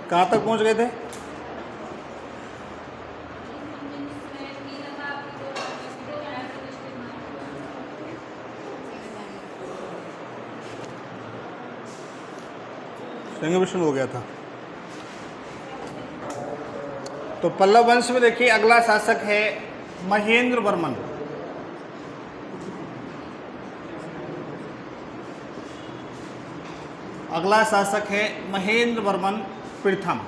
कहाँ तक पहुँच गए थे? सिंह विष्णु हो गया था। तो पल्लव वंश में देखिए अगला शासक है महेंद्र वर्मन। अगला शासक है महेंद्र वर्मन प्रथम।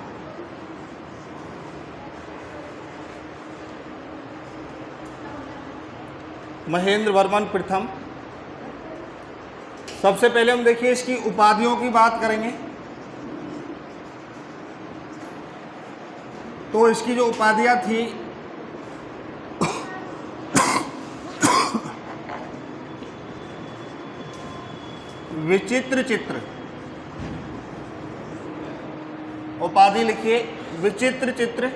महेंद्र वर्मन प्रथम। सबसे पहले हम देखिए इसकी उपाधियों की बात करेंगे। तो इसकी जो उपाधियां थी विचित्र चित्र, उपाधि लिखिए विचित्र चित्र,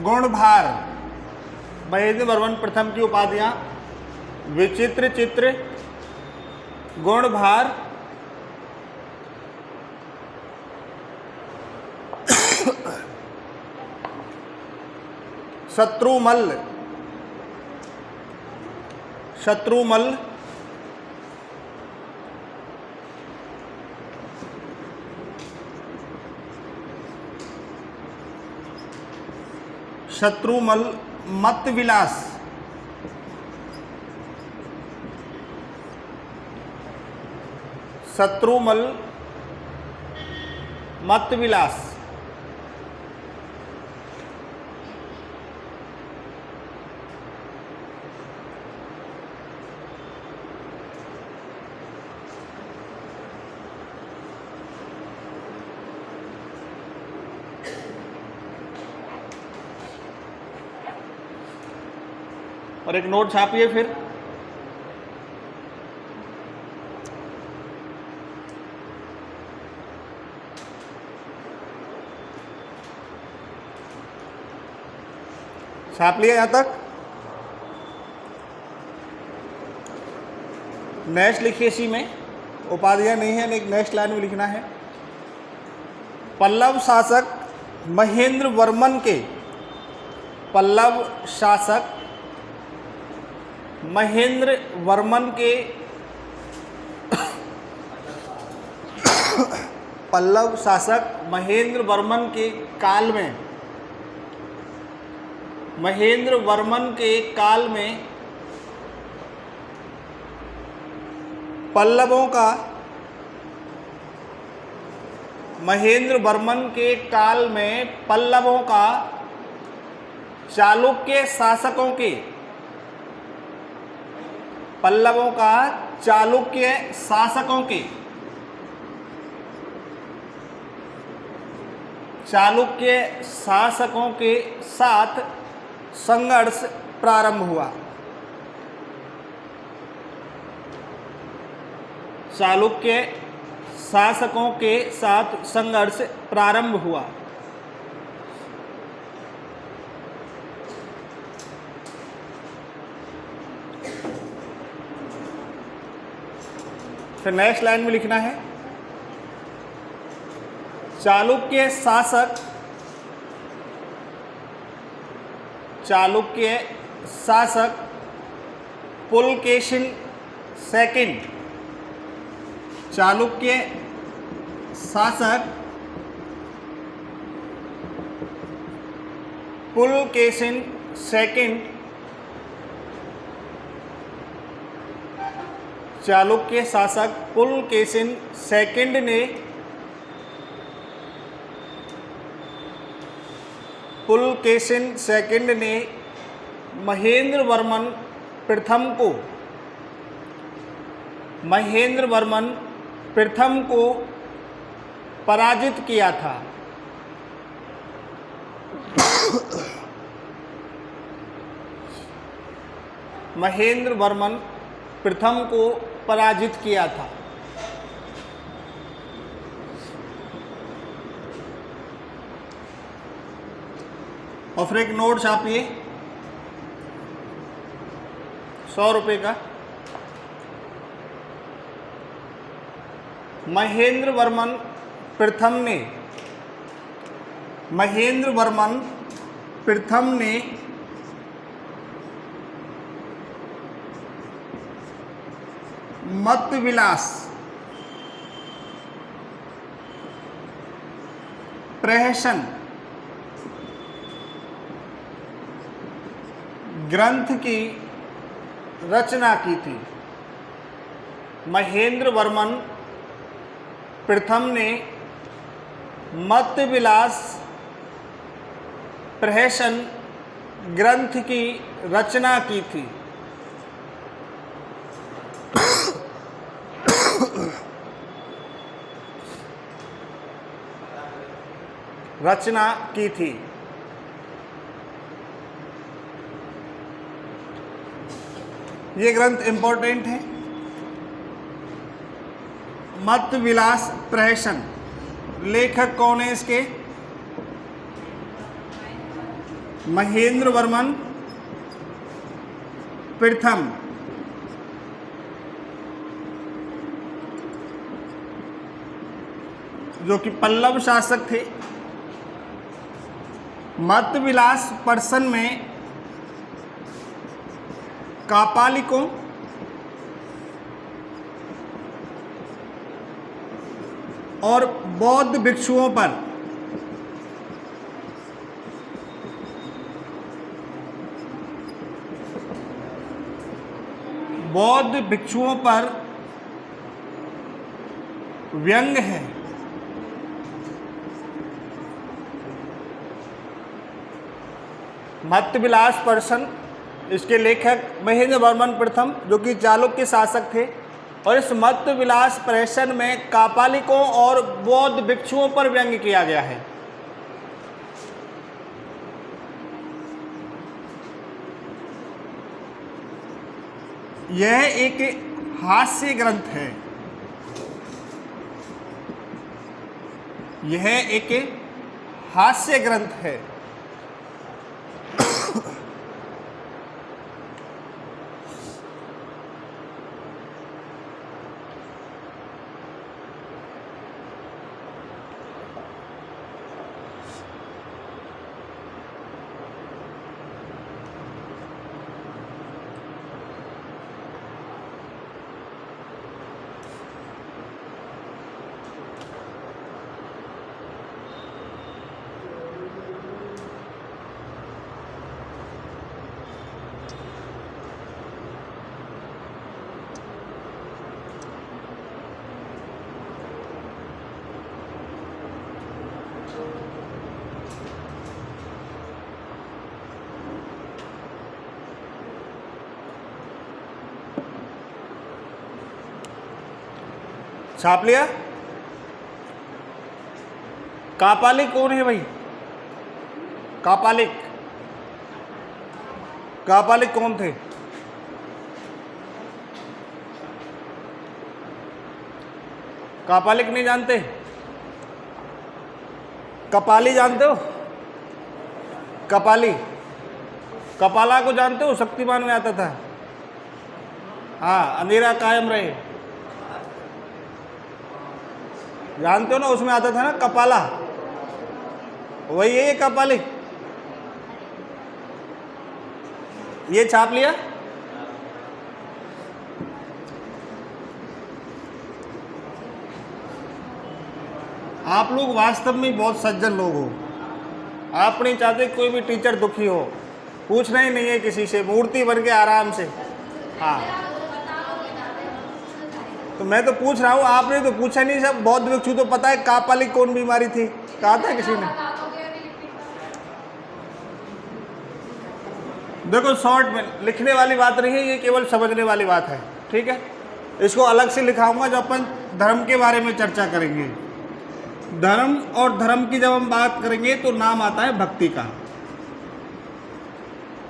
गुणभार। महेंद्र वर्मन प्रथम की उपाधियां विचित्र चित्र, गुणभार, शत्रुमल्ल, शत्रुमल्ल, शत्रुमल्ल, मत विलास, शत्रुमल्ल, मत विलास, और एक नोट छापिए फिर। छाप लिया यहां तक। नेक्स्ट लिखिए, इसी में उपाधियां नहीं है, लेकिन नेक्स्ट लाइन में लिखना है। पल्लव शासक महेंद्र वर्मन के, पल्लव शासक महेंद्र वर्मन के, पल्लव शासक महेंद्र वर्मन के काल में, महेंद्र वर्मन के काल में पल्लवों का, महेंद्र वर्मन के काल में पल्लवों का चालुक्य शासकों के, पल्लवों का चालुक्य शासकों के, चालुक्य शासकों के साथ संघर्ष प्रारंभ हुआ। चालुक्य शासकों के साथ संघर्ष प्रारंभ हुआ। फिर नेक्स्ट लाइन में लिखना है, चालुक्य शासक, चालुक्य शासक पुलकेशिन सेकंड, चालुक्य शासक पुलकेशिन सेकंड, चालुक्य शासक पुलकेशिन सेकंड ने, पुलकेशिन सेकंड ने महेंद्र वर्मन प्रथम को, महेंद्र वर्मन प्रथम को पराजित किया था। महेंद्र वर्मन प्रथम को पराजित किया था। और फिर एक नोट छापिए 100 रुपये का। महेंद्र वर्मन प्रथम ने, महेंद्र वर्मन प्रथम ने मत विलास प्रहसन ग्रंथ की रचना की थी। महेंद्र वर्मन प्रथम ने मत विलास प्रहसन ग्रंथ की रचना की थी। रचना की थी। ये ग्रंथ इंपॉर्टेंट है। मत विलास प्रहसन, लेखक कौन है इसके? महेंद्र वर्मन प्रथम। जो कि पल्लव शासक थे। मत विलास प्रहसन में कापालिकों और बौद्ध भिक्षुओं पर व्यंग है। मत विलास प्रहसन, इसके लेखक महेंद्र वर्मन प्रथम, जो कि चालुक्य शासक थे। और इस मत विलास प्रहसन में कापालिकों और बौद्ध भिक्षुओं पर व्यंग किया गया है। यह एक हास्य ग्रंथ है। यह एक हास्य ग्रंथ है। छाप लिया? कापालिक कौन है भाई? कापालिक कौन थे? कापालिक नहीं जानते? कपाली जानते हो? कपाला को जानते हो? शक्तिमान में आता था। हाँ, अंधेरा कायम रहे, जानते हो ना? उसमें आता था ना कपाला, वही है ये कपालिक। ये छाप लिया? आप लोग वास्तव में बहुत सज्जन लोग हो। आप नहीं चाहते कोई भी टीचर दुखी हो। पूछना ही नहीं है किसी से, मूर्ति बन के आराम से। हाँ, तो मैं तो पूछ रहा हूँ, आपने तो पूछा नहीं। सब बौद्ध भिक्षु तो पता है कापालिक कौन बीमारी थी, कहा था किसी ने? देखो, शॉर्ट में लिखने वाली बात नहीं है, ये केवल समझने वाली बात है। ठीक है, इसको अलग से लिखाऊंगा जब अपन धर्म के बारे में चर्चा करेंगे। धर्म और धर्म की जब हम बात करेंगे तो नाम आता है भक्ति का।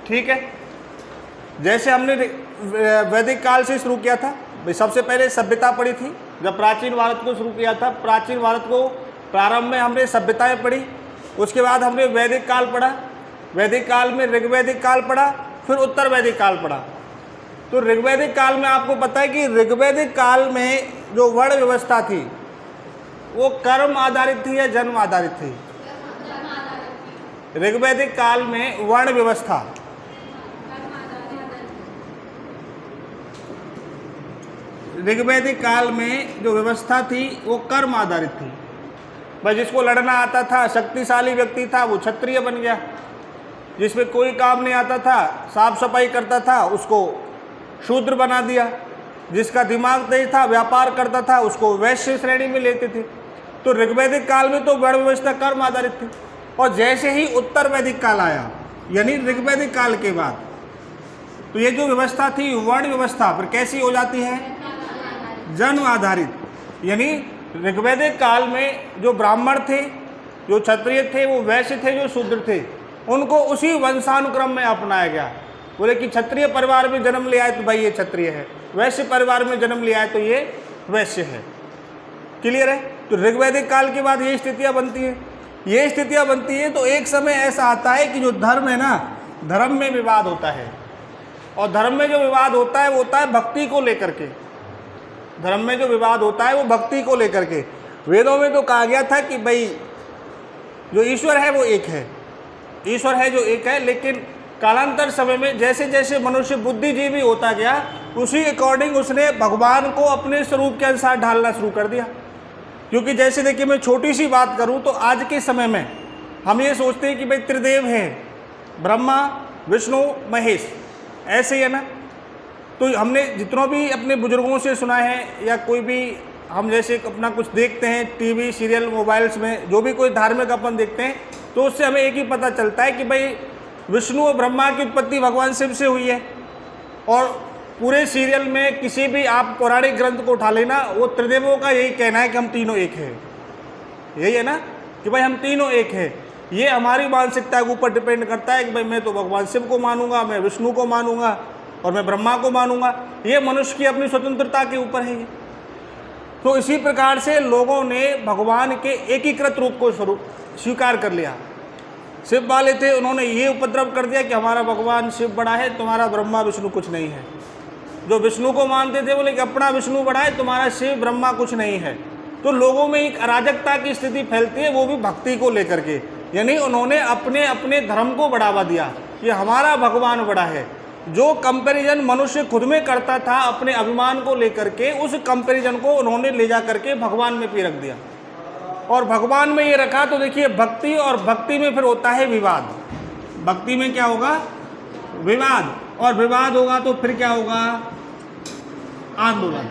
ठीक है, जैसे हमने वैदिक काल से शुरू किया था। सबसे पहले सभ्यता पढ़ी थी, जब प्राचीन भारत को शुरू किया था। प्राचीन भारत को प्रारंभ में हमने सभ्यताएं पढ़ी। उसके बाद हमने वैदिक काल पढ़ा। वैदिक काल में ऋग्वैदिक काल पढ़ा, फिर उत्तर वैदिक काल पढ़ा। तो ऋग्वैदिक काल में आपको पता है कि ऋग्वैदिक काल में जो वर्ण व्यवस्था थी वो कर्म आधारित थी या जन्म आधारित थी? ऋग्वैदिक काल में वर्ण व्यवस्था, ऋग्वैदिक काल में जो व्यवस्था थी वो कर्म आधारित थी। भाई जिसको लड़ना आता था, शक्तिशाली व्यक्ति था, वो क्षत्रिय बन गया। जिसमें कोई काम नहीं आता था, साफ सफाई करता था, उसको शूद्र बना दिया। जिसका दिमाग तेज था, व्यापार करता था, उसको वैश्य श्रेणी में लेते थे। तो ऋग्वैदिक काल में तो वर्ण व्यवस्था कर्म आधारित थी। और जैसे ही उत्तर वैदिक काल आया, यानी ऋग्वैदिक काल के बाद, तो ये जो व्यवस्था थी वर्ण व्यवस्था फिर कैसी हो जाती है? जन्म आधारित। यानी ऋग्वैदिक काल में जो ब्राह्मण थे, जो क्षत्रिय थे, वो वैश्य थे, जो शूद्र थे, उनको उसी वंशानुक्रम में अपनाया गया। बोले कि क्षत्रिय परिवार में जन्म लिया है तो भाई ये क्षत्रिय है, वैश्य परिवार में जन्म लिया है तो ये वैश्य है। क्लियर है? तो ऋग्वैदिक काल के बाद ये स्थितियाँ बनती है। ये स्थितियाँ बनती है तो एक समय ऐसा आता है कि जो धर्म है ना, धर्म में विवाद होता है। और धर्म में जो विवाद होता है वो होता है भक्ति को लेकर के। धर्म में जो विवाद होता है वो भक्ति को लेकर के। वेदों में तो कहा गया था कि भाई जो ईश्वर है वो एक है, ईश्वर है जो एक है। लेकिन कालांतर समय में जैसे जैसे मनुष्य बुद्धिजीवी होता गया, उसी अकॉर्डिंग उसने भगवान को अपने स्वरूप के अनुसार ढालना शुरू कर दिया। क्योंकि जैसे देखिए, मैं छोटी सी बात करूं तो आज के समय में हम ये सोचते हैं कि भाई त्रिदेव हैं, ब्रह्मा, विष्णु, महेश, ऐसे ही है ना। तो हमने जितनों भी अपने बुजुर्गों से सुना है, या कोई भी हम जैसे अपना कुछ देखते हैं टीवी सीरियल मोबाइल्स में, जो भी कोई धार्मिक अपन देखते हैं, तो उससे हमें एक ही पता चलता है कि भाई विष्णु और ब्रह्मा की उत्पत्ति भगवान शिव से हुई है। और पूरे सीरियल में किसी भी आप पौराणिक ग्रंथ को उठा लेना, वो त्रिदेवों का यही कहना है कि हम तीनों एक हैं। यही है ना कि भाई हम तीनों एक हैं। ये हमारी मानसिकता के ऊपर डिपेंड करता है कि भाई मैं तो भगवान शिव को मानूंगा, मैं विष्णु को मानूंगा और मैं ब्रह्मा को मानूंगा। ये मनुष्य की अपनी स्वतंत्रता के ऊपर है ये। तो इसी प्रकार से लोगों ने भगवान के एकीकृत रूप को स्वीकार कर लिया। शिव वाले थे, उन्होंने ये उपद्रव कर दिया कि हमारा भगवान शिव बड़ा है, तुम्हारा ब्रह्मा विष्णु कुछ नहीं है। जो विष्णु को मानते थे बोले कि अपना विष्णु बड़ा है, तुम्हारा शिव ब्रह्मा कुछ नहीं है। तो लोगों में एक अराजकता की स्थिति फैलती है, वो भी भक्ति को लेकर के। यानी उन्होंने अपने अपने धर्म को बढ़ावा दिया कि हमारा भगवान बड़ा है। जो कंपैरिजन मनुष्य खुद में करता था अपने अभिमान को लेकर के, उस कंपैरिजन को उन्होंने ले जा करके भगवान में भी रख दिया। और भगवान में ये रखा तो देखिए भक्ति, और भक्ति में फिर होता है विवाद। भक्ति में क्या होगा? विवाद। और विवाद होगा तो फिर क्या होगा? आंदोलन।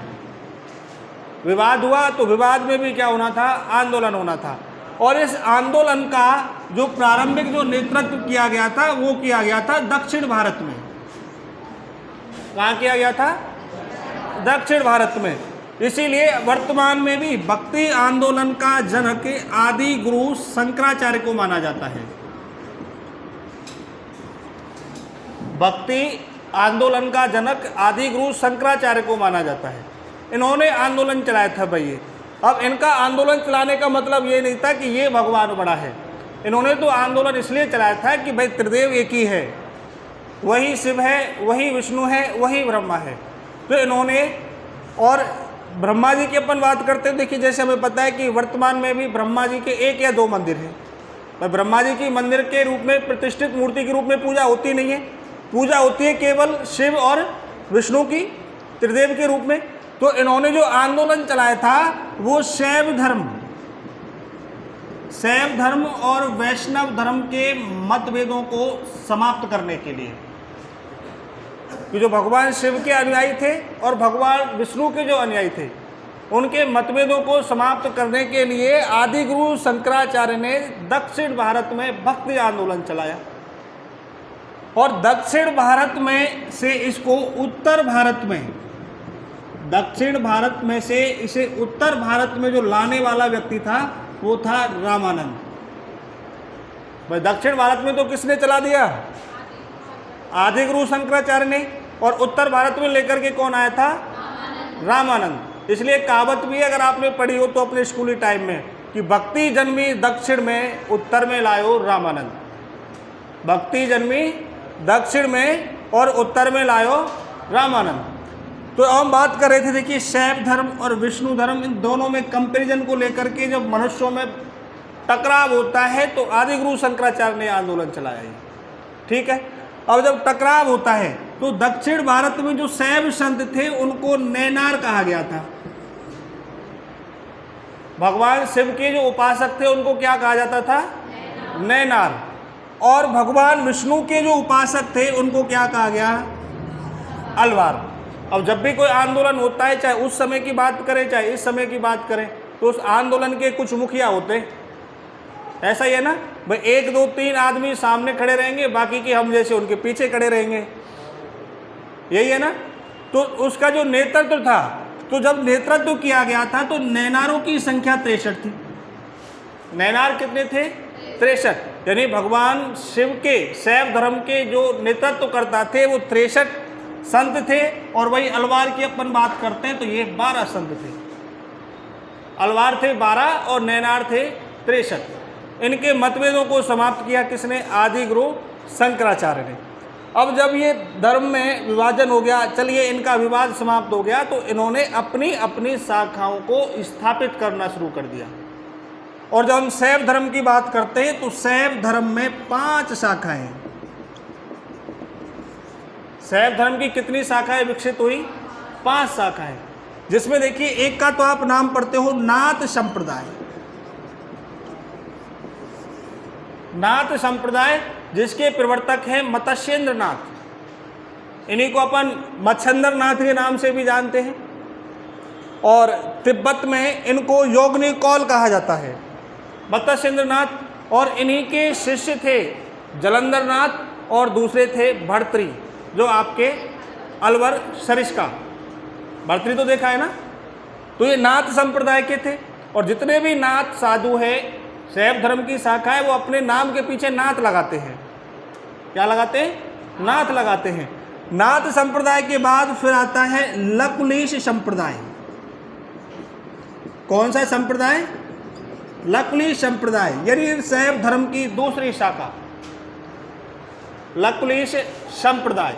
विवाद हुआ तो विवाद में भी क्या होना था? आंदोलन होना था। और इस आंदोलन का जो प्रारंभिक जो नेतृत्व किया गया था वो किया गया था दक्षिण भारत में। कहाँ किया गया था? दक्षिण भारत में। इसीलिए वर्तमान में भी भक्ति आंदोलन का जनक आदि गुरु शंकराचार्य को माना जाता है। भक्ति आंदोलन का जनक आदि गुरु शंकराचार्य को माना जाता है। इन्होंने आंदोलन चलाया था भाई। अब इनका आंदोलन चलाने का मतलब ये नहीं था कि ये भगवान बड़ा है। इन्होंने तो आंदोलन इसलिए चलाया था कि भाई त्रिदेव एक ही है, वही शिव है, वही विष्णु है, वही ब्रह्मा है। तो इन्होंने, और ब्रह्मा जी की अपन बात करते हैं, देखिए जैसे हमें पता है कि वर्तमान में भी ब्रह्मा जी के 1 या 2 मंदिर हैं। ब्रह्मा जी की मंदिर के रूप में, प्रतिष्ठित मूर्ति के रूप में पूजा होती नहीं है। पूजा होती है केवल शिव और विष्णु की, त्रिदेव के रूप में। तो इन्होंने जो आंदोलन चलाया था वो शैव धर्म और वैष्णव धर्म के मतभेदों को समाप्त करने के लिए, कि जो भगवान शिव के अनुयायी थे और भगवान विष्णु के जो अनुयायी थे, उनके मतभेदों को समाप्त करने के लिए आदि गुरु शंकराचार्य ने दक्षिण भारत में भक्ति आंदोलन चलाया। और दक्षिण भारत में से इसको उत्तर भारत में, दक्षिण भारत में से इसे उत्तर भारत में जो लाने वाला व्यक्ति था वो था रामानंद। भाई दक्षिण भारत में तो किसने चला दिया? आदि गुरु शंकराचार्य ने। और उत्तर भारत में लेकर के कौन आया था? रामानंद। इसलिए कहावत भी है, अगर आपने पढ़ी हो तो अपने स्कूली टाइम में, कि भक्ति जन्मी दक्षिण में, उत्तर में लायो रामानंद। भक्ति जन्मी दक्षिण में और उत्तर में लायो रामानंद। तो हम बात कर रहे थे, देखिए शैव धर्म और विष्णु धर्म, इन दोनों में कंपैरिजन को लेकर के जब मनुष्यों में टकराव होता है तो आदि गुरु शंकराचार्य ने आंदोलन चलाया है। ठीक है, अब जब टकराव होता है तो दक्षिण भारत में जो शैव संत थे उनको नैनार कहा गया था। भगवान शिव के जो उपासक थे उनको क्या कहा जाता था? नैनार। और भगवान विष्णु के जो उपासक थे उनको क्या कहा गया? अलवार। अब जब भी कोई आंदोलन होता है, चाहे उस समय की बात करें चाहे इस समय की बात करें, तो उस आंदोलन के कुछ मुखिया होते हैं। ऐसा ही है ना भाई, 1 2 3 आदमी सामने खड़े रहेंगे, बाकी के हम जैसे उनके पीछे खड़े रहेंगे, यही है ना। तो उसका जो नेतृत्व था, तो जब नेतृत्व किया गया था तो नैनारों की संख्या 63 थी। नैनार कितने थे? 63। यानी भगवान शिव के शैव धर्म के जो नेतृत्व करता थे वो 63 संत थे। और वही अलवार की अपन बात करते हैं तो ये 12 संत थे। अलवार थे 12 और नैनार थे 63। इनके मतभेदों को समाप्त किया किसने? आदि गुरु शंकराचार्य ने। अब जब ये धर्म में विभाजन हो गया, चलिए इनका विवाद समाप्त हो गया, तो इन्होंने अपनी अपनी शाखाओं को स्थापित करना शुरू कर दिया। और जब हम शैव धर्म की बात करते हैं तो शैव धर्म में 5 शाखाएं हैं। शैव धर्म की कितनी शाखाएं विकसित हुई? 5 शाखाएं, जिसमें देखिए एक का तो आप नाम पढ़ते हो, नाथ संप्रदाय। नाथ संप्रदाय जिसके प्रवर्तक हैं मत्स्येंद्र नाथ, इन्हीं को अपन मच्छंदर नाथ के नाम से भी जानते हैं। और तिब्बत में इनको योगनी कौल कहा जाता है, मत्स्येंद्र नाथ। और इन्हीं के शिष्य थे जलंधर नाथ और दूसरे थे भर्तृ, जो आपके अलवर सरिस्का। भर्तृ तो देखा है ना। तो ये नाथ संप्रदाय के थे। और जितने भी नाथ साधु हैं, शैव धर्म की शाखा है, वो अपने नाम के पीछे नाथ लगाते हैं। क्या लगाते हैं? नाथ लगाते हैं। नाथ संप्रदाय के बाद फिर आता है लकुलिश संप्रदाय। कौन सा संप्रदाय? लकुलिश संप्रदाय, यानी शैव धर्म की दूसरी शाखा लकुलिश संप्रदाय।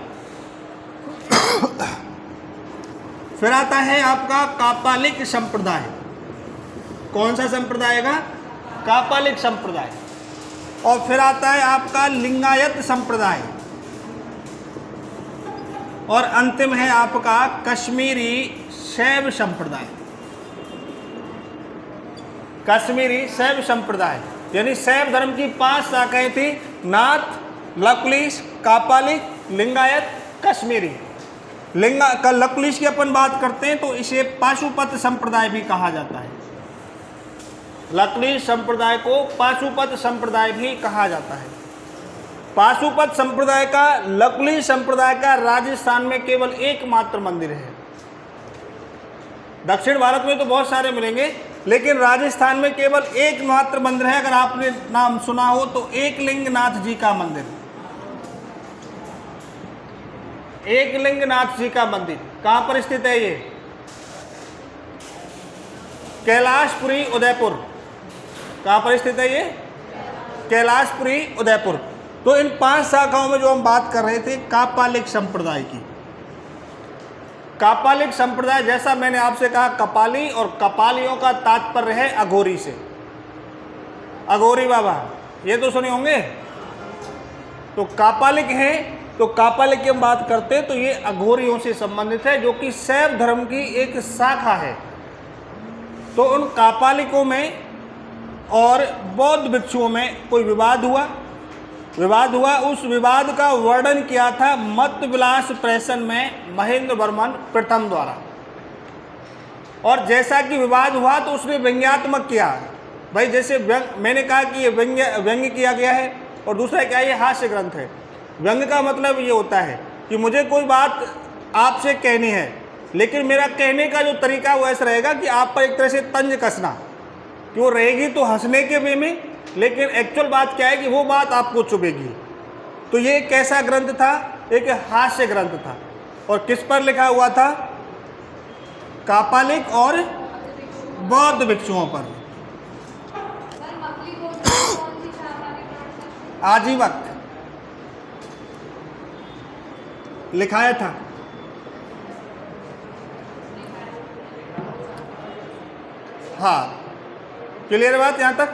फिर आता है आपका कापालिक संप्रदाय। कौन सा संप्रदाय का? कापालिक संप्रदाय। और फिर आता है आपका लिंगायत संप्रदाय। और अंतिम है आपका कश्मीरी शैव संप्रदाय। कश्मीरी शैव संप्रदाय, यानी शैव धर्म की 5 शाखाएं थी, नाथ, लकुलिश, कापालिक, लिंगायत, कश्मीरी। लकुलिश की अपन बात करते हैं तो इसे पाशुपत संप्रदाय भी कहा जाता है। लकुलिश संप्रदाय को पाशुपत संप्रदाय भी कहा जाता है। पाशुपत संप्रदाय का, लकुलिश संप्रदाय का राजस्थान में केवल एकमात्र मंदिर है। दक्षिण भारत में तो बहुत सारे मिलेंगे, लेकिन राजस्थान में केवल एकमात्र मंदिर है। अगर आपने नाम सुना हो तो एकलिंगनाथ जी का मंदिर। एकलिंगनाथ जी का मंदिर कहाँ पर स्थित है? ये कैलाशपुरी उदयपुर। कहाँ पर स्थित है ये? कैलाशपुरी उदयपुर। तो इन 5 शाखाओं में जो हम बात कर रहे थे कापालिक संप्रदाय की, कापालिक संप्रदाय, जैसा मैंने आपसे कहा कपाली और कपालियों का तात्पर्य है अघोरी से। अघोरी बाबा ये तो सुने होंगे। तो कापालिक है, तो कापालिक की हम बात करते हैं तो ये अघोरियों से संबंधित है, जो कि शैव धर्म की एक शाखा है। तो उन कापालिकों में और बौद्ध भिक्षुओं में कोई विवाद हुआ। उस विवाद का वर्णन किया था मत विलास प्रेषण में महेंद्र वर्मन प्रथम द्वारा। और जैसा कि विवाद हुआ तो उसने व्यंग्यात्मक किया। भाई जैसे मैंने कहा कि ये व्यंग्य किया गया है, और दूसरा क्या, ये हास्य ग्रंथ है। व्यंग्य का मतलब ये होता है कि मुझे कोई बात आपसे कहनी है, लेकिन मेरा कहने का जो तरीका वो ऐसा रहेगा कि आप पर एक तरह से तंज कसना, कि वो रहेगी तो हंसने के वे में, लेकिन एक्चुअल बात क्या है कि वो बात आपको चुभेगी। तो ये कैसा ग्रंथ था? एक हास्य ग्रंथ था। और किस पर लिखा हुआ था? कापालिक और बौद्ध भिक्षुओं पर। आजीवक लिखाया था। हाँ, क्लियर बात यहाँ तक?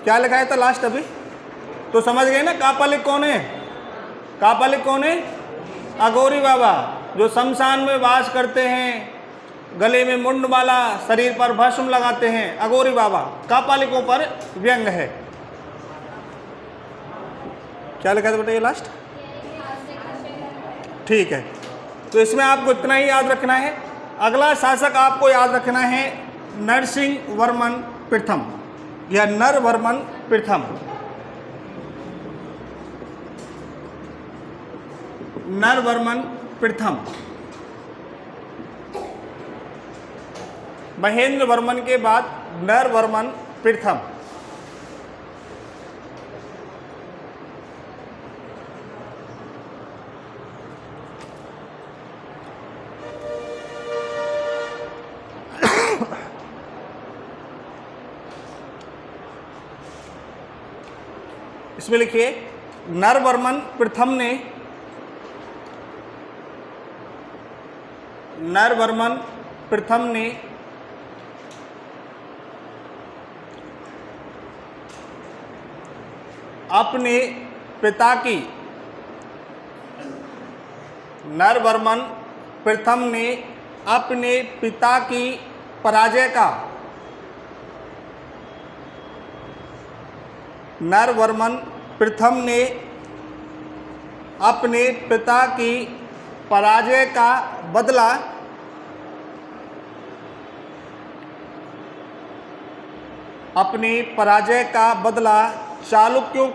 क्या लिखाया था लास्ट अभी? तो समझ गए ना कापालिक कौन है? कापालिक कौन है? अघोरी बाबा, जो शमशान में वास करते हैं, गले में मुंडमाला, शरीर पर भस्म लगाते हैं, अघोरी बाबा कापालिकों पर व्यंग है। क्या लिखा था बेटा ये लास्ट? ठीक है, तो इसमें आपको इतना ही याद रखना है। अगला शासक आपको याद रखना है नरसिंह वर्मन प्रथम या नरवर्मन प्रथम। नरवर्मन प्रथम महेंद्र वर्मन के बाद नरवर्मन प्रथम। इसमें लिखिए नरवर्मन प्रथम ने अपने पिता की नरवर्मन प्रथम ने अपने पिता की पराजय का नरवर्मन प्रथम ने अपने पिता की पराजय का बदला चालुक्यों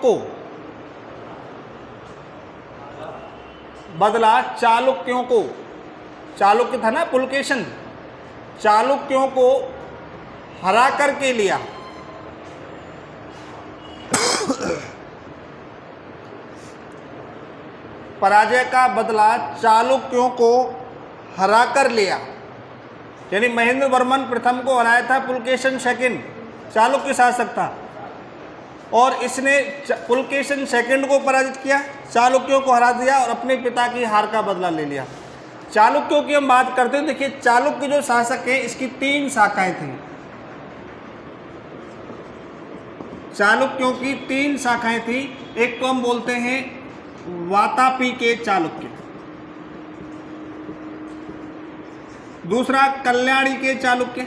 को चालुक्य था ना पुलकेशन, चालुक्यों को हरा करके लिया। पराजय का बदला चालुक्यों को हरा कर लिया, यानी महेंद्र वर्मन प्रथम को हराया था पुलकेशन सेकंड, चालुक्य शासक था, और इसने पुलकेशन सेकंड को पराजित किया, चालुक्यों को हरा दिया और अपने पिता की हार का बदला ले लिया। चालुक्यों की हम बात करते हैं, देखिए चालुक्य जो शासक है इसकी 3 शाखाएं थी। चालुक्यों की 3 शाखाएं थी। एक को हम बोलते हैं वातापी के चालुक्य, दूसरा कल्याणी के चालुक्य,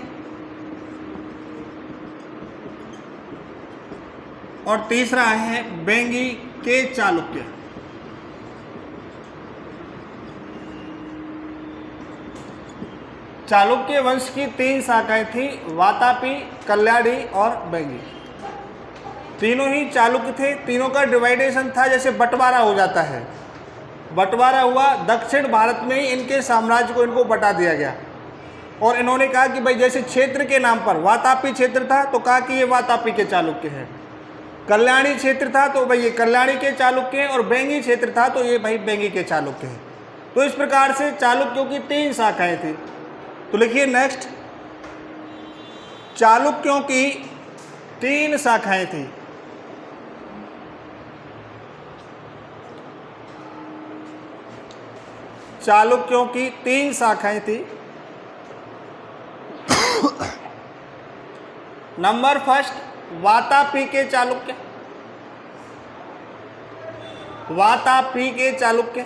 और तीसरा है बेंगी के चालुक्य। चालुक्य वंश की 3 शाखाएं थी, वातापी, कल्याणी और बेंगी। तीनों ही चालुक्य थे, तीनों का डिवाइडेशन था, जैसे बंटवारा हो जाता है। बंटवारा हुआ, दक्षिण भारत में ही इनके साम्राज्य को इनको बटा दिया गया, और इन्होंने कहा कि भाई जैसे क्षेत्र के नाम पर वातापी क्षेत्र था तो कहा कि ये वातापी के चालुक्य है, कल्याणी क्षेत्र था तो भाई ये कल्याणी के चालुक्य हैं, और बेंगी क्षेत्र था तो ये भाई बेंगी के चालुक्य हैं। तो इस प्रकार से चालुक्यों की 3 शाखाएं थी। तो लिखिए नेक्स्ट, चालुक्यों की 3 शाखाएं थी। चालुक्यों की 3 शाखाएं थी। नंबर फर्स्ट वातापी के चालुक्य, वातापी के चालुक्य।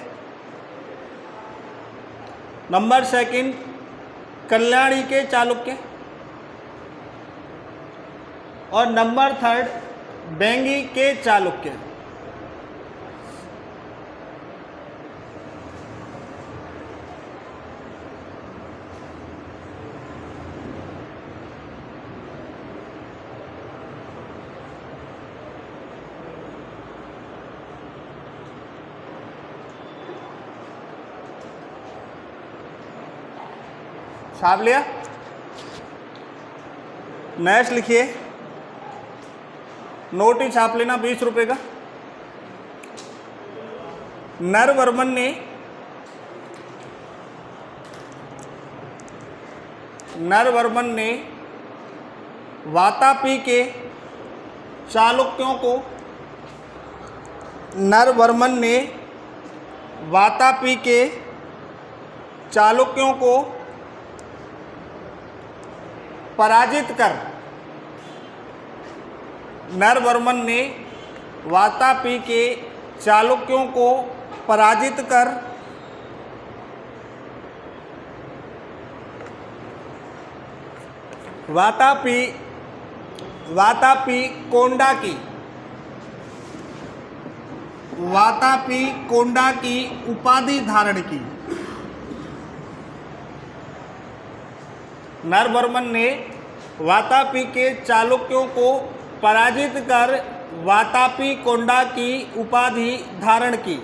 नंबर सेकंड कल्याणी के चालुक्य, और नंबर थर्ड बेंगी के चालुक्य। छाप लिया? नेक्स्ट लिखिए, नोट ही छाप लेना 20 रुपए का। नरवर्मन ने वातापी के चालुक्यों को, नरवर्मन ने वातापी के चालुक्यों को पराजित कर नरवर्मन ने वातापी के चालुक्यों को पराजित कर वातापी कोंडा की उपाधि धारण की। नरवर्मन ने वातापी के चालुक्यों को पराजित कर वातापी कोंडा की उपाधि धारण की।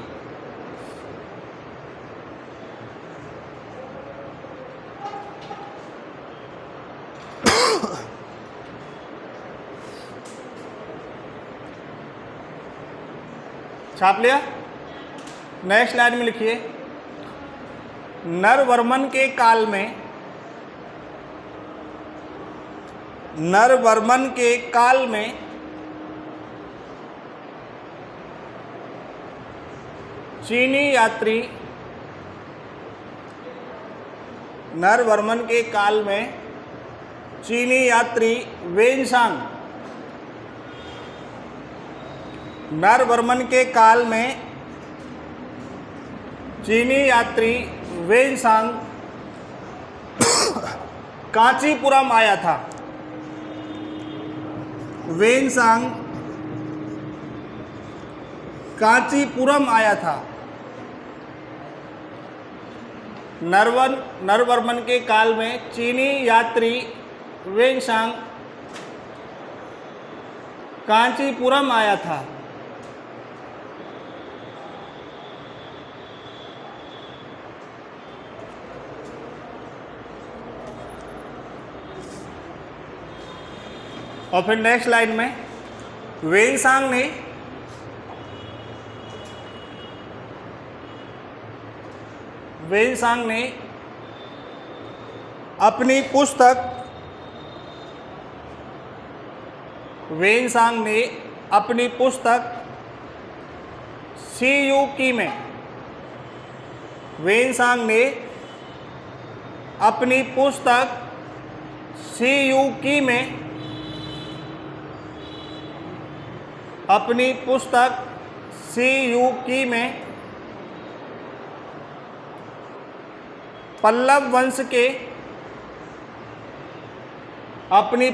छाप लिया? नेक्स्ट लाइन में लिखिए, नरवर्मन के काल में चीनी यात्री वेनसांग कांचीपुरम आया था। नरवर्मन के काल में चीनी यात्री वेनसांग कांचीपुरम आया था। और फिर नेक्स्ट लाइन में वेनसांग ने अपनी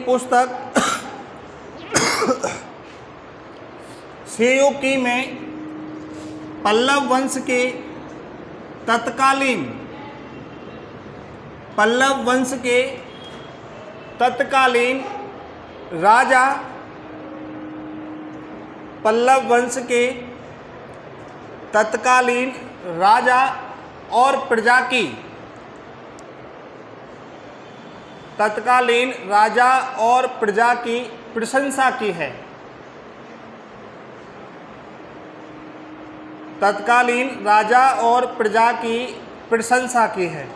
पुस्तक सीयूकी में पल्लव वंश के तत्कालीन राजा और प्रजा की प्रशंसा की है।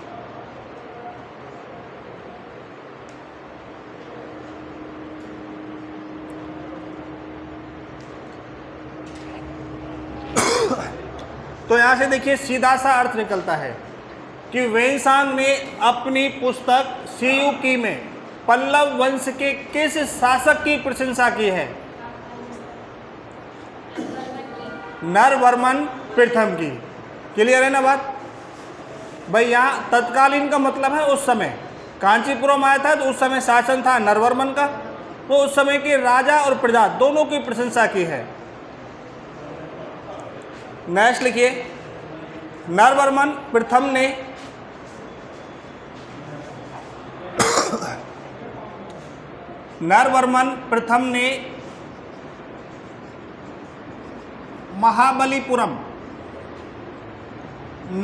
तो यहां से देखिए सीधा सा अर्थ निकलता है कि वेनसांग ने अपनी पुस्तक सीयूकी में पल्लव वंश के किस शासक की प्रशंसा की है? नरवर्मन प्रथम की। क्लियर है ना बात भाई? यहाँ तत्कालीन का मतलब है उस समय कांचीपुरम आया था तो उस समय शासन था नरवर्मन का, तो उस समय के राजा और प्रजा दोनों की प्रशंसा की है। नेक्स्ट लिखिए, नरवर्मन प्रथम ने महाबलीपुरम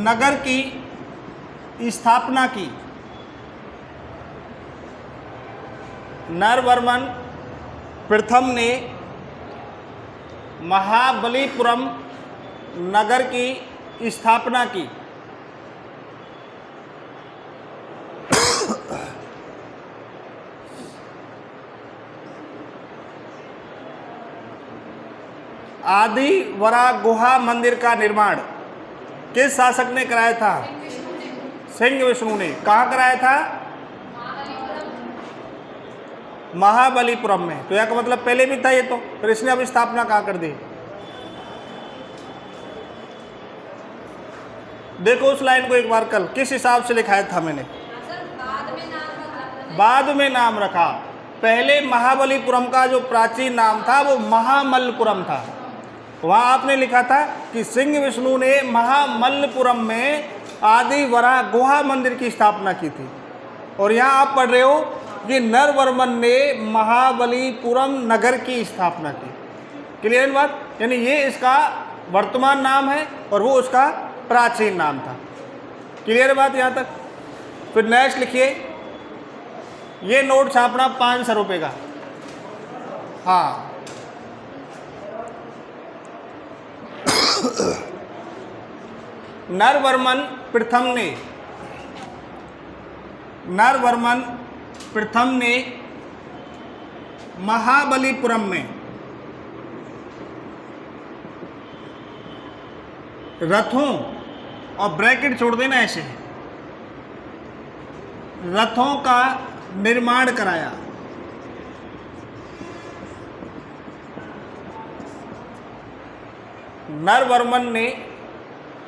नगर की स्थापना की। नरवर्मन प्रथम ने महाबलीपुरम नगर की स्थापना की। आदि वरा गुहा मंदिर का निर्माण किस शासक ने कराया था? सिंह विष्णु ने। कहाँ कराया था? महाबलीपुरम में। तो यहाँ का मतलब पहले भी था ये, तो फिर इसने अब स्थापना कहाँ कर दी। देखो उस लाइन को एक बार कल किस हिसाब से लिखाया था मैंने। बाद में नाम रखा। पहले महाबलीपुरम का जो प्राचीन नाम था वो महामल्लपुरम था। वहाँ आपने लिखा था कि सिंह विष्णु ने महामल्लपुरम में आदि वराह गुहा मंदिर की स्थापना की थी। और यहाँ आप पढ़ रहे हो कि नरवर्मन ने महाबलीपुरम नगर की स्थापना की। क्लियर बात? यानी ये इसका वर्तमान नाम है और वो उसका प्राचीन नाम था। क्लियर बात यहाँ तक? फिर नेक्स्ट लिखिए, ये नोट छापना 500 रुपये का। हाँ नरवर्मन प्रथम ने महाबलीपुरम में रथों, और ब्रैकेट छोड़ देना ऐसे, रथों का निर्माण कराया। नरवर्मन ने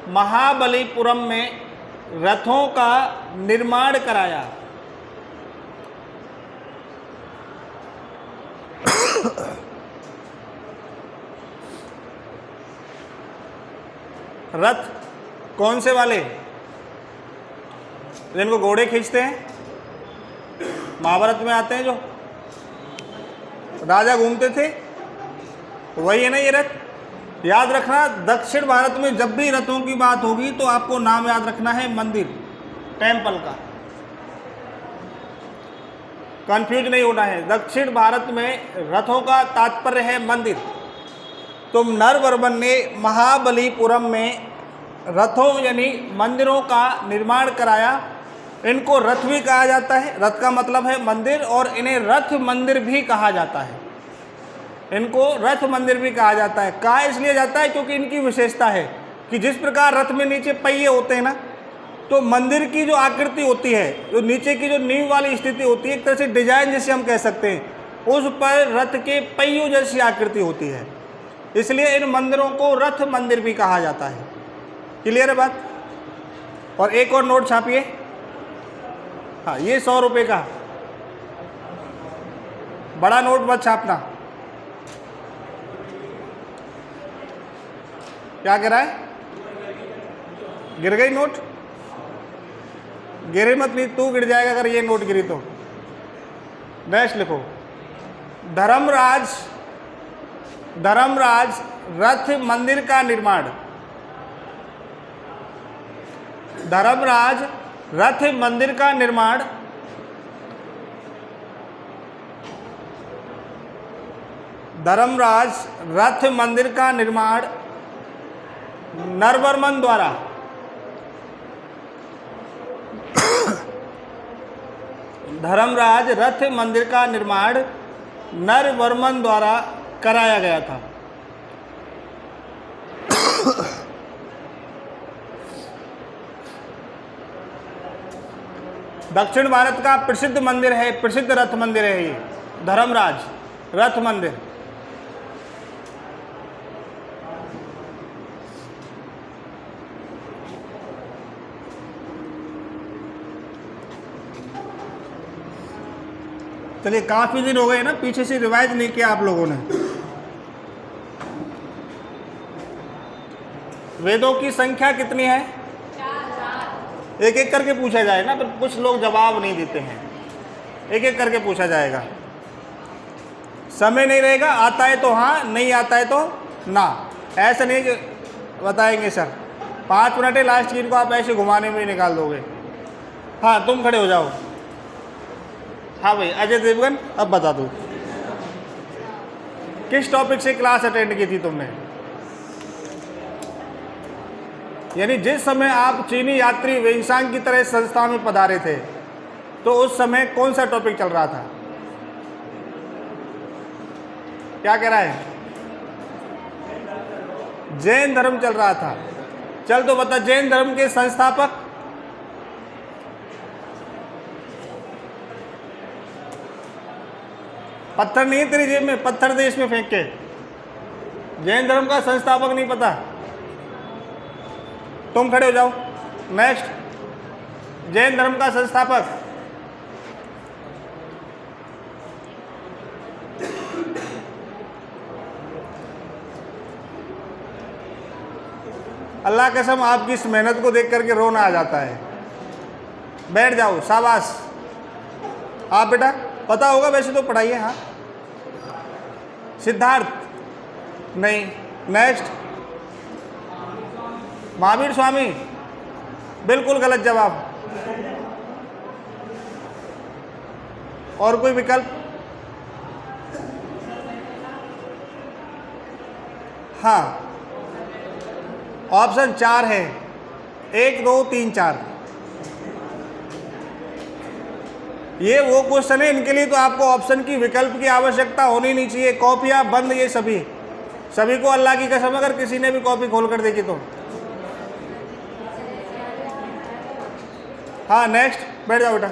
महाबलीपुरम में रथों का निर्माण कराया। रथ कौन से वाले? जिनको घोड़े खींचते हैं, महाभारत में आते हैं, जो राजा घूमते थे, वही है ना ये रथ। याद रखना, दक्षिण भारत में जब भी रथों की बात होगी तो आपको नाम याद रखना है मंदिर, टेम्पल का। कंफ्यूज नहीं होना है। दक्षिण भारत में रथों का तात्पर्य है मंदिर। तो नरवर्मन ने महाबलीपुरम में रथों यानी मंदिरों का निर्माण कराया। इनको रथ भी कहा जाता है, रथ का मतलब है मंदिर, और इन्हें रथ मंदिर भी कहा जाता है। इनको रथ मंदिर भी कहा जाता है। कहा इसलिए जाता है क्योंकि इनकी विशेषता है कि जिस प्रकार रथ में नीचे पहिए होते हैं ना, तो मंदिर की जो आकृति होती है, जो नीचे की जो नींव वाली स्थिति होती है, एक तरह से डिजाइन जैसे हम कह सकते हैं, उस पर रथ के पहियों जैसी आकृति होती है। इसलिए इन मंदिरों को रथ मंदिर भी कहा जाता है। क्लियर है बात? और एक और नोट छापिए। हाँ, ये 100 रुपये का बड़ा नोट मत छापना। क्या कह रहा है? गिर गई नोट? गिरे मत, नहीं तू गिर जाएगा अगर ये नोट गिरी तो। नेक्स्ट लिखो, धर्मराज रथ मंदिर का निर्माण। धर्मराज रथ मंदिर का निर्माण धर्मराज रथ मंदिर का निर्माण नरवर्मन द्वारा धर्मराज रथ मंदिर का निर्माण नरवर्मन द्वारा कराया गया था। दक्षिण भारत का प्रसिद्ध मंदिर है, प्रसिद्ध रथ मंदिर है ये धर्मराज रथ मंदिर। चलिए, काफी दिन हो गए ना, पीछे से रिवाइज नहीं किया आप लोगों ने। वेदों की संख्या कितनी है? 4। एक एक करके पूछा जाए ना, पर कुछ लोग जवाब नहीं देते हैं। एक एक करके पूछा जाएगा, समय नहीं रहेगा। आता है तो हाँ, नहीं आता है तो ना। ऐसा नहीं कि बताएंगे सर 5 मिनट है लास्ट की, इनको आप ऐसे घुमाने में ही निकाल दोगे। हाँ, तुम खड़े हो जाओ। हाँ भाई, अजय देवगन, अब बता दो किस टॉपिक से क्लास अटेंड की थी तुमने? यानी जिस समय आप चीनी यात्री वेंशांग की तरह संस्था में पधारे थे, तो उस समय कौन सा टॉपिक चल रहा था? क्या कह रहा है? जैन धर्म चल रहा था। चल तो बता, जैन धर्म के संस्थापक? पत्थर नहीं है तेरी जेब में, पत्थर दे इसमें फेंक के। जैन धर्म का संस्थापक नहीं पता? तुम खड़े हो जाओ। नेक्स्ट, जैन धर्म का संस्थापक। अल्लाह कसम आपकी इस मेहनत को देख करके रोना आ जाता है। बैठ जाओ, शाबाश। आप बेटा पता होगा वैसे तो, पढ़ाइए। हाँ, सिद्धार्थ नहीं। नेक्स्ट, महावीर स्वामी, बिल्कुल गलत जवाब। और कोई विकल्प? हाँ, ऑप्शन 4 है, 1 2 3 4। ये वो क्वेश्चन है, इनके लिए तो आपको ऑप्शन की, विकल्प की आवश्यकता होनी नहीं चाहिए। कॉपियां बंद, ये सभी को अल्लाह की कसम अगर किसी ने भी कॉपी खोल कर देखी तो। हाँ, नेक्स्ट, बैठ जाओ बेटा।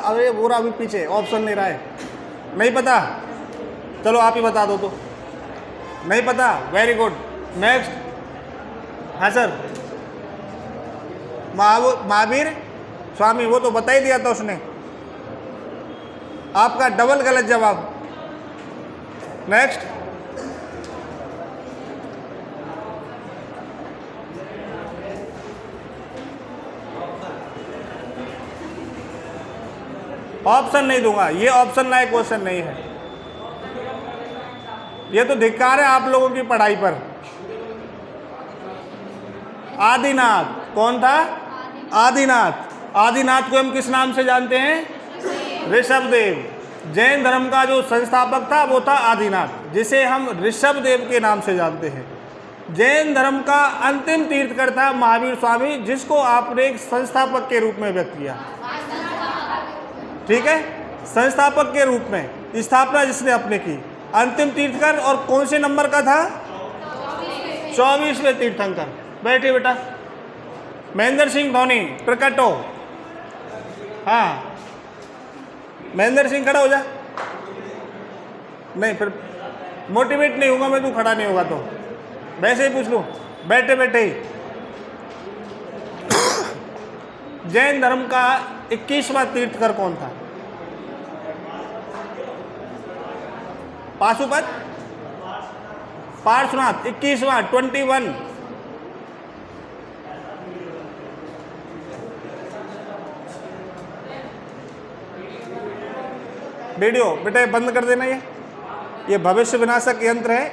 अरे पूरा अभी पीछे, ऑप्शन नहीं रहा है। नहीं पता? चलो आप ही बता दो तो। नहीं पता, वेरी गुड। नेक्स्ट, हाँ सर, महावीर स्वामी, वो तो बता ही दिया था उसने। आपका डबल गलत जवाब। नेक्स्ट, ऑप्शन नहीं दूंगा, ये ऑप्शन लायक क्वेश्चन नहीं है। ये तो धिक्कार है आप लोगों की पढ़ाई पर। आदिनाथ कौन था? आदिनाथ। आदिनाथ को हम किस नाम से जानते हैं? ऋषभदेव। जैन धर्म का जो संस्थापक था वो था आदिनाथ, जिसे हम ऋषभदेव के नाम से जानते हैं। जैन धर्म का अंतिम तीर्थकर था महावीर स्वामी, जिसको आपने एक संस्थापक के रूप में व्यक्त किया। ठीक है, संस्थापक के रूप में, स्थापना जिसने अपने की। अंतिम तीर्थकर, और कौन से नंबर का था? 24वें तीर्थंकर। बैठिए बेटा। महेंद्र सिंह धोनी, प्रकट हो। हाँ, महेंद्र सिंह खड़ा हो जा। नहीं, फिर मोटिवेट नहीं होगा मैं, तू खड़ा नहीं होगा तो वैसे ही पूछ लूँ, बैठे बैठे ही। जैन धर्म का 21वां तीर्थकर कौन था? पाशुपत, पार्श्वनाथ। 21वां, 21। वीडियो बेटे बंद कर देना। ये भविष्य विनाशक यंत्र है,